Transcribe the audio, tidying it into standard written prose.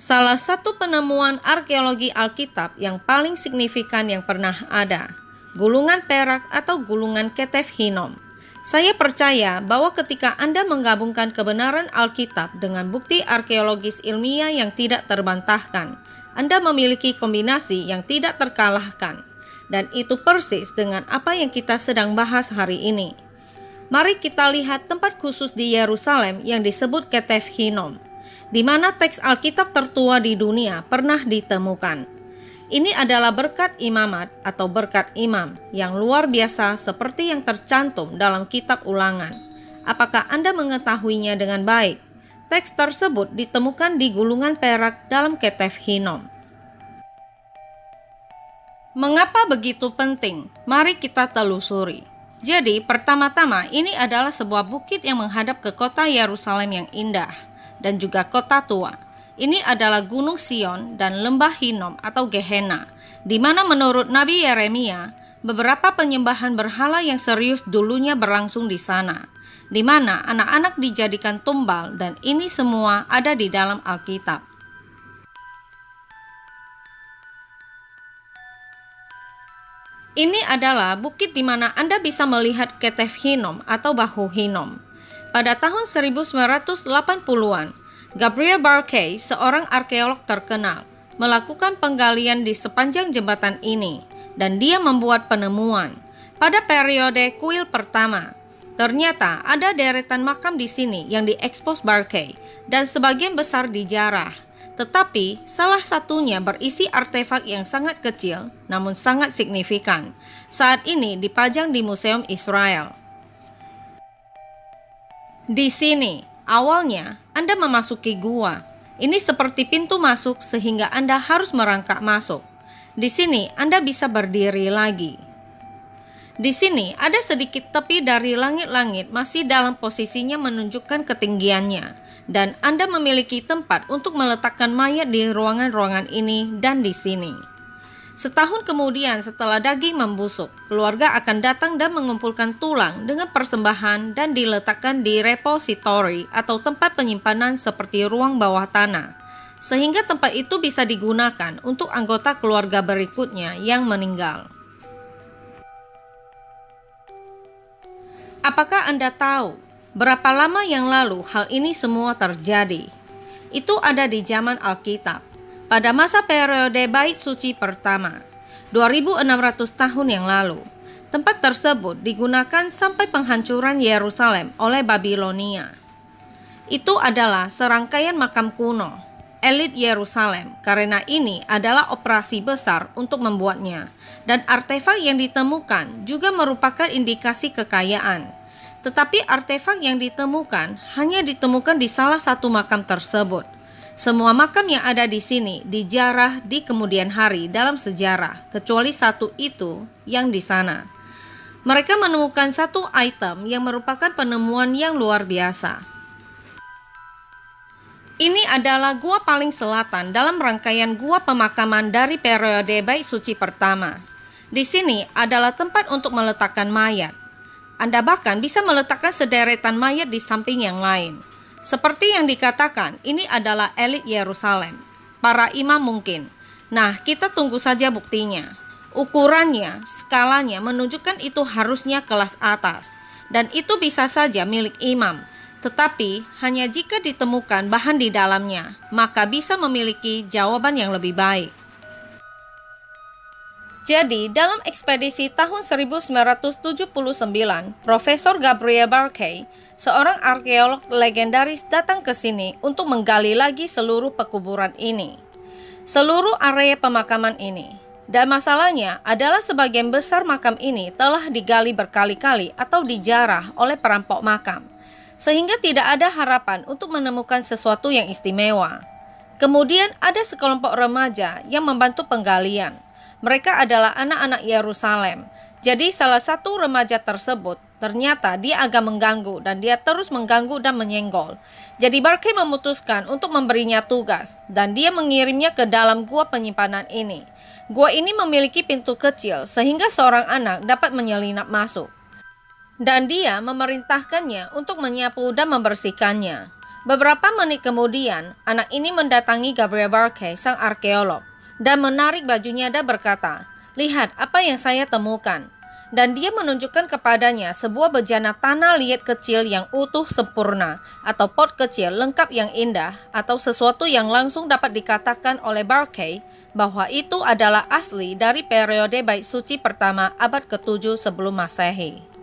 Salah satu penemuan arkeologi Alkitab yang paling signifikan yang pernah ada, gulungan perak atau gulungan Ketef Hinnom. Saya percaya bahwa ketika Anda menggabungkan kebenaran Alkitab dengan bukti arkeologis ilmiah yang tidak terbantahkan, Anda memiliki kombinasi yang tidak terkalahkan. Dan itu persis dengan apa yang kita sedang bahas hari ini. Mari kita lihat tempat khusus di Yerusalem yang disebut Ketef Hinnom, di mana teks Alkitab tertua di dunia pernah ditemukan. Ini adalah berkat imamat atau berkat imam yang luar biasa seperti yang tercantum dalam kitab Ulangan. Apakah Anda mengetahuinya dengan baik? Teks tersebut ditemukan di gulungan perak dalam Ketef Hinnom. Mengapa begitu penting? Mari kita telusuri. Jadi, pertama-tama ini adalah sebuah bukit yang menghadap ke kota Yerusalem yang indah dan juga kota tua. Ini adalah Gunung Sion dan Lembah Hinnom atau Gehenna, di mana menurut Nabi Yeremia, beberapa penyembahan berhala yang serius dulunya berlangsung di sana, di mana anak-anak dijadikan tumbal, dan ini semua ada di dalam Alkitab. Ini adalah bukit di mana Anda bisa melihat Ketef Hinnom atau Bahu Hinnom. Pada tahun 1980-an, Gabriel Barkay, seorang arkeolog terkenal, melakukan penggalian di sepanjang jembatan ini, dan dia membuat penemuan. Pada periode kuil pertama, ternyata ada deretan makam di sini yang diekspos Barkay, dan sebagian besar dijarah. Tetapi salah satunya berisi artefak yang sangat kecil namun sangat signifikan. Saat ini dipajang di Museum Israel. Di sini, awalnya Anda memasuki gua. Ini seperti pintu masuk sehingga Anda harus merangkak masuk. Di sini Anda bisa berdiri lagi. Di sini ada sedikit tepi dari langit-langit masih dalam posisinya menunjukkan ketinggiannya. Dan Anda memiliki tempat untuk meletakkan mayat di ruangan-ruangan ini dan di sini. Setahun kemudian setelah daging membusuk, keluarga akan datang dan mengumpulkan tulang dengan persembahan dan diletakkan di repository atau tempat penyimpanan seperti ruang bawah tanah, sehingga tempat itu bisa digunakan untuk anggota keluarga berikutnya yang meninggal. Apakah Anda tahu berapa lama yang lalu hal ini semua terjadi? Itu ada di zaman Alkitab, pada masa periode Bait Suci pertama, 2600 tahun yang lalu. Tempat tersebut digunakan sampai penghancuran Yerusalem oleh Babilonia. Itu adalah serangkaian makam kuno, elit Yerusalem, karena ini adalah operasi besar untuk membuatnya, dan artefak yang ditemukan juga merupakan indikasi kekayaan. Tetapi artefak yang ditemukan hanya ditemukan di salah satu makam tersebut. Semua makam yang ada di sini dijarah di kemudian hari dalam sejarah, kecuali satu itu yang di sana. Mereka menemukan satu item yang merupakan penemuan yang luar biasa. Ini adalah gua paling selatan dalam rangkaian gua pemakaman dari periode Bait Suci pertama. Di sini adalah tempat untuk meletakkan mayat. Anda bahkan bisa meletakkan sederetan mayat di samping yang lain. Seperti yang dikatakan, ini adalah elit Yerusalem. Para imam mungkin. Nah, kita tunggu saja buktinya. Ukurannya, skalanya menunjukkan itu harusnya kelas atas. Dan itu bisa saja milik imam. Tetapi, hanya jika ditemukan bahan di dalamnya, maka bisa memiliki jawaban yang lebih baik. Jadi, dalam ekspedisi tahun 1979, Profesor Gabriel Barkay, seorang arkeolog legendaris, datang ke sini untuk menggali lagi seluruh pekuburan ini, seluruh area pemakaman ini. Dan masalahnya adalah sebagian besar makam ini telah digali berkali-kali atau dijarah oleh perampok makam, sehingga tidak ada harapan untuk menemukan sesuatu yang istimewa. Kemudian ada sekelompok remaja yang membantu penggalian. Mereka adalah anak-anak Yerusalem. Jadi salah satu remaja tersebut ternyata dia agak mengganggu dan dia terus mengganggu dan menyenggol. Jadi Barkay memutuskan untuk memberinya tugas dan dia mengirimnya ke dalam gua penyimpanan ini. Gua ini memiliki pintu kecil sehingga seorang anak dapat menyelinap masuk. Dan dia memerintahkannya untuk menyapu dan membersihkannya. Beberapa menit kemudian, anak ini mendatangi Gabriel Barkay, sang arkeolog, dan menarik bajunya dan berkata, "Lihat apa yang saya temukan." Dan dia menunjukkan kepadanya sebuah bejana tanah liat kecil yang utuh sempurna, atau pot kecil lengkap yang indah, atau sesuatu yang langsung dapat dikatakan oleh Barkay bahwa itu adalah asli dari periode Bait Suci pertama abad ke-7 sebelum Masehi.